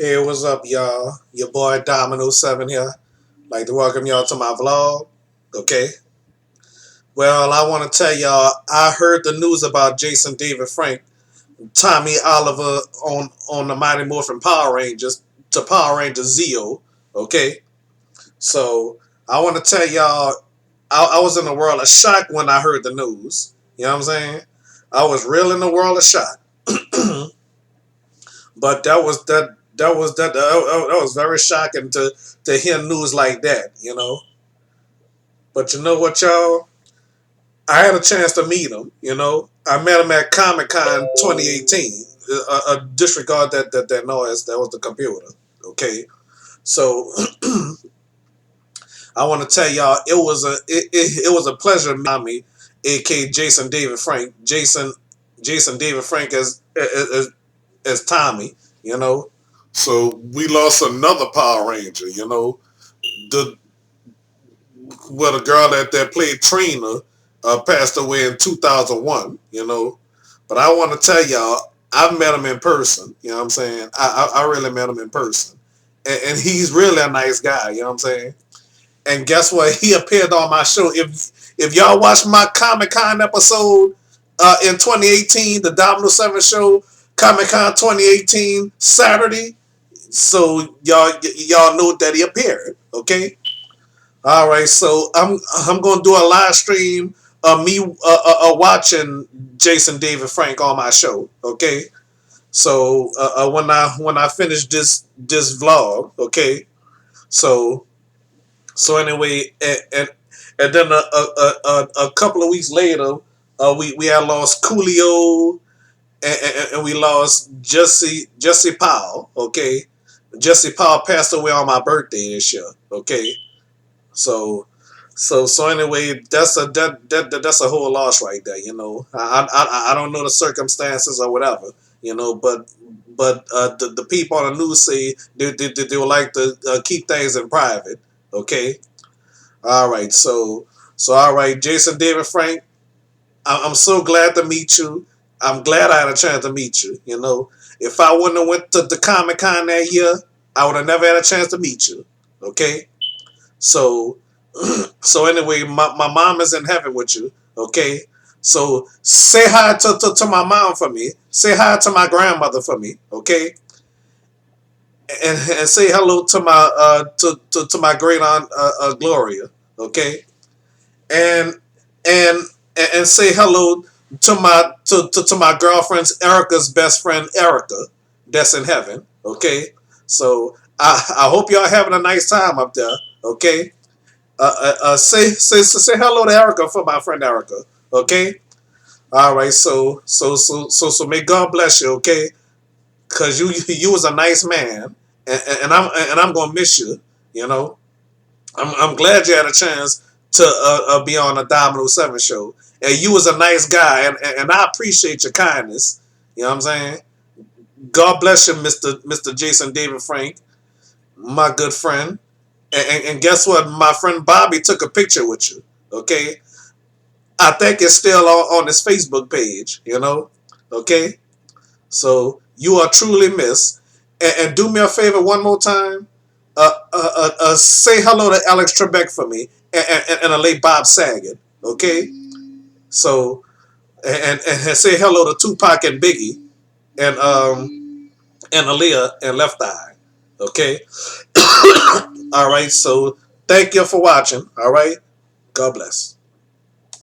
Hey, what's up, y'all? Your boy Domino 7 here. Like to welcome y'all to my vlog. Okay. Well, I want to tell y'all, I heard the news about Jason David Frank, Tommy Oliver on the Mighty Morphin Power Rangers to Power Rangers Zeo. Okay. So I want to tell y'all, I was in a world of shock when I heard the news. You know what I'm saying? I was real in the world of shock. But that was very shocking to hear news like that, you know. But you know what, y'all? I had a chance to meet him. You know, I met him at Comic Con 2018. Disregard that noise. That was the computer. Okay, so I want to tell y'all it was a pleasure meeting me, aka Jason David Frank. Jason David Frank as Tommy. You know, so we lost another Power Ranger. You know, the well, the girl that played Trina passed away in 2001, you know. But I want to tell y'all, I met him in person, you know what I'm saying? I really met him in person. And he's really a nice guy, you know what I'm saying? And guess what? He appeared on my show. If y'all watch my Comic Con episode in 2018, the Domino 7 show, Comic Con 2018, Saturday, so y'all know that he appeared, okay? All right, so I'm gonna do a live stream of me watching Jason David Frank on my show. Okay, so when I finish this vlog, okay. So anyway, and then a couple of weeks later, we had lost Coolio and we lost Jesse Powell. Okay, Jesse Powell passed away on my birthday this year. Okay, so anyway, that's a whole loss right there. You know, I don't know the circumstances or whatever. You know, but the people on the news say they would like to keep things in private. Okay, all right. So all right, Jason David Frank, I'm so glad to meet you. I'm glad I had a chance to meet you. You know, if I wouldn't have went to the Comic Con that year, I would have never had a chance to meet you. Okay, so so anyway, my mom is in heaven with you. Okay. So say hi to my mom for me. Say hi to my grandmother for me. Okay. And say hello to my to my great aunt Gloria. Okay. And and and say hello to my girlfriend's Erica's best friend Erica that's in heaven. Okay. So I hope y'all having a nice time up there. Okay. Say hello to Erica for my friend Erica. Okay. All right. So may God bless you. Okay. Cause you was a nice man, and I'm gonna miss you. You know. I'm glad you had a chance to be on the Domino 7 show, and you was a nice guy, and I appreciate your kindness. You know what I'm saying? God bless you, Mister Jason David Frank, my good friend. And guess what? My friend Bobby took a picture with you. Okay, I think it's still on his Facebook page. You know, okay. So you are truly missed. And do me a favor one more time. Say hello to Alex Trebek for me, and a late Bob Saget. Okay. So and say hello to Tupac and Biggie, and Aaliyah and Left Eye. Okay. All right. So thank you for watching. All right. God bless.